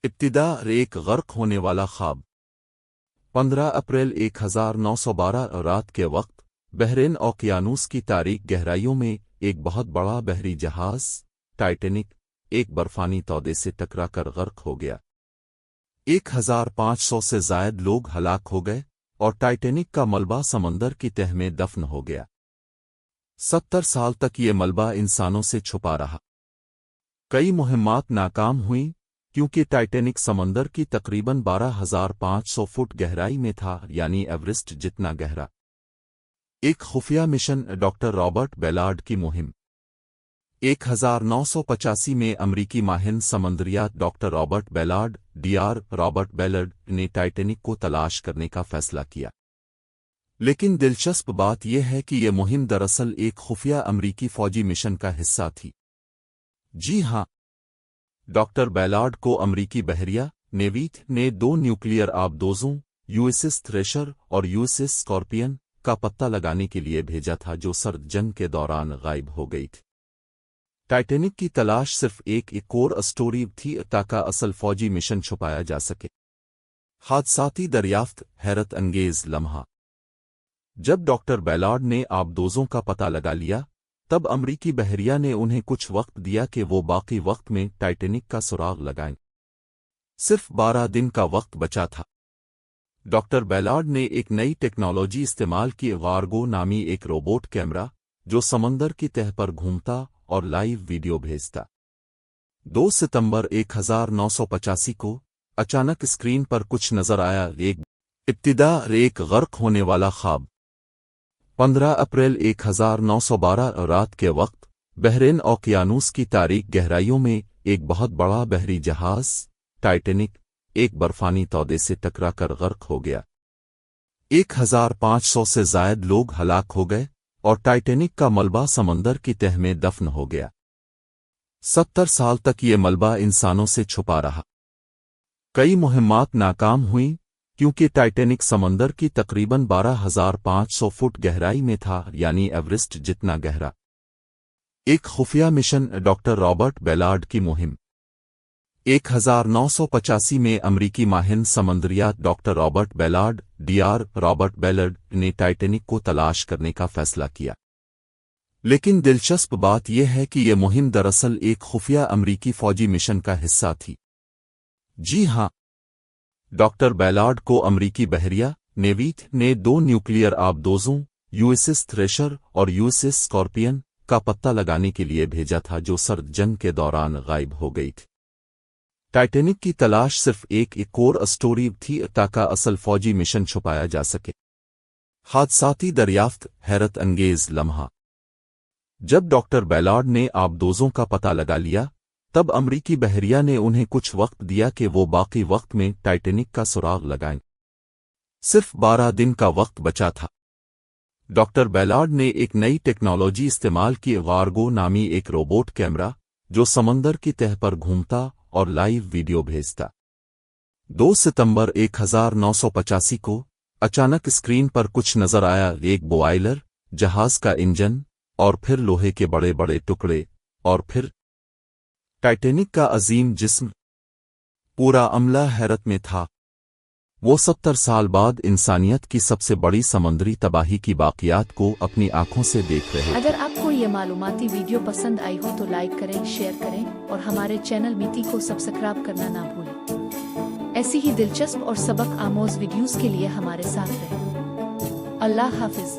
ابتدا ایک غرق ہونے والا خواب 15 اپریل 1912 رات کے وقت بحرین اوقیانوس کی تاریک گہرائیوں میں ایک بہت بڑا بحری جہاز ٹائٹینک ایک برفانی تودے سے ٹکرا کر غرق ہو گیا۔ 1500 سے زائد لوگ ہلاک ہو گئے اور ٹائٹینک کا ملبہ سمندر کی تہہ میں دفن ہو گیا۔ 70 سال تک یہ ملبہ انسانوں سے چھپا رہا۔ کئی مہمات ناکام ہوئیں کیونکہ ٹائٹینک سمندر کی تقریباً 12,500 فٹ گہرائی میں تھا، یعنی ایورسٹ جتنا گہرا۔ ایک خفیہ مشن ڈاکٹر رابرٹ بیلارڈ کی مہم 1985 میں امریکی ماہر سمندریات ڈاکٹر رابرٹ بیلارڈ رابرٹ بیلارڈ نے ٹائٹینک کو تلاش کرنے کا فیصلہ کیا۔ لیکن دلچسپ بات یہ ہے کہ یہ مہم دراصل ایک خفیہ امریکی فوجی مشن کا حصہ تھی۔ جی ہاں، ڈاکٹر بیلارڈ کو امریکی بحریہ نیوی نے 2 نیوکلیئر آبدوزوں USS تھریشر اور USS اسکارپین کا پتہ لگانے کے لیے بھیجا تھا، جو سرد جنگ کے دوران غائب ہو گئی تھی۔ ٹائٹینک کی تلاش صرف ایک اور اسٹوری تھی تاکہ اصل فوجی مشن چھپایا جا سکے۔ حادثاتی دریافت حیرت انگیز لمحہ جب ڈاکٹر بیلارڈ نے آبدوزوں کا پتہ لگا لیا، تب امریکی بحریہ نے انہیں کچھ وقت دیا کہ وہ باقی وقت میں ٹائٹینک کا سراغ لگائیں۔ صرف 12 دن کا وقت بچا تھا۔ ڈاکٹر بیلارڈ نے ایک نئی ٹیکنالوجی استعمال کی، وارگو نامی ایک روبوٹ کیمرہ جو سمندر کی تہہ پر گھومتا اور لائیو ویڈیو بھیجتا۔ 2 ستمبر 1985 کو اچانک اسکرین پر کچھ نظر آیا، ابتدا ایک غرق ہونے والا خواب 15 اپریل 1912 رات کے وقت بحرین اوقیانوس کی تاریک گہرائیوں میں ایک بہت بڑا بحری جہاز ٹائٹینک ایک برفانی تودے سے ٹکرا کر غرق ہو گیا۔ 1500 سے زائد لوگ ہلاک ہو گئے اور ٹائٹینک کا ملبہ سمندر کی تہہ میں دفن ہو گیا۔ 70 سال تک یہ ملبہ انسانوں سے چھپا رہا۔ کئی مہمات ناکام ہوئیں کیونکہ ٹائٹینک سمندر کی تقریباً 12,500 فٹ گہرائی میں تھا، یعنی ایورسٹ جتنا گہرا۔ ایک خفیہ مشن ڈاکٹر رابرٹ بیلارڈ کی مہم 1985 میں امریکی ماہر سمندریات ڈاکٹر رابرٹ بیلارڈ رابرٹ بیلارڈ نے ٹائٹینک کو تلاش کرنے کا فیصلہ کیا۔ لیکن دلچسپ بات یہ ہے کہ یہ مہم دراصل ایک خفیہ امریکی فوجی مشن کا حصہ تھی۔ جی ہاں، ڈاکٹر بیلارڈ کو امریکی بحریہ نیوی نے 2 نیوکلیئر آبدوزوں USS تھریشر اور USS اسکارپین کا پتہ لگانے کے لیے بھیجا تھا، جو سرد جنگ کے دوران غائب ہو گئی تھی۔ ٹائٹینک کی تلاش صرف ایک اور اسٹوری تھی تاکہ اصل فوجی مشن چھپایا جا سکے۔ حادثاتی دریافت حیرت انگیز لمحہ جب ڈاکٹر بیلارڈ نے آبدوزوں کا پتہ لگا لیا، تب امریکی بحریہ نے انہیں کچھ وقت دیا کہ وہ باقی وقت میں ٹائٹینک کا سراغ لگائیں۔ صرف 12 دن کا وقت بچا تھا۔ ڈاکٹر بیلارڈ نے ایک نئی ٹیکنالوجی استعمال کی، وارگو نامی ایک روبوٹ کیمرہ جو سمندر کی تہہ پر گھومتا اور لائیو ویڈیو بھیجتا۔ 2 ستمبر 1985 کو اچانک اسکرین پر کچھ نظر آیا، ایک بوائلر، جہاز کا انجن، اور پھر لوہے کے بڑے بڑے ٹکڑے، اور پھر ٹائٹینک کا عظیم جسم۔ پورا عملہ حیرت میں تھا۔ وہ 70 سال بعد انسانیت کی سب سے بڑی سمندری تباہی کی باقیات کو اپنی آنکھوں سے دیکھ رہے۔ اگر آپ کو یہ معلوماتی ویڈیو پسند آئی ہو تو لائک کریں، شیئر کریں اور ہمارے چینل میتی کو سبسکرائب کرنا نہ بھولیں۔ ایسی ہی دلچسپ اور سبق آموز ویڈیوز کے لیے ہمارے ساتھ رہیں۔ اللہ حافظ۔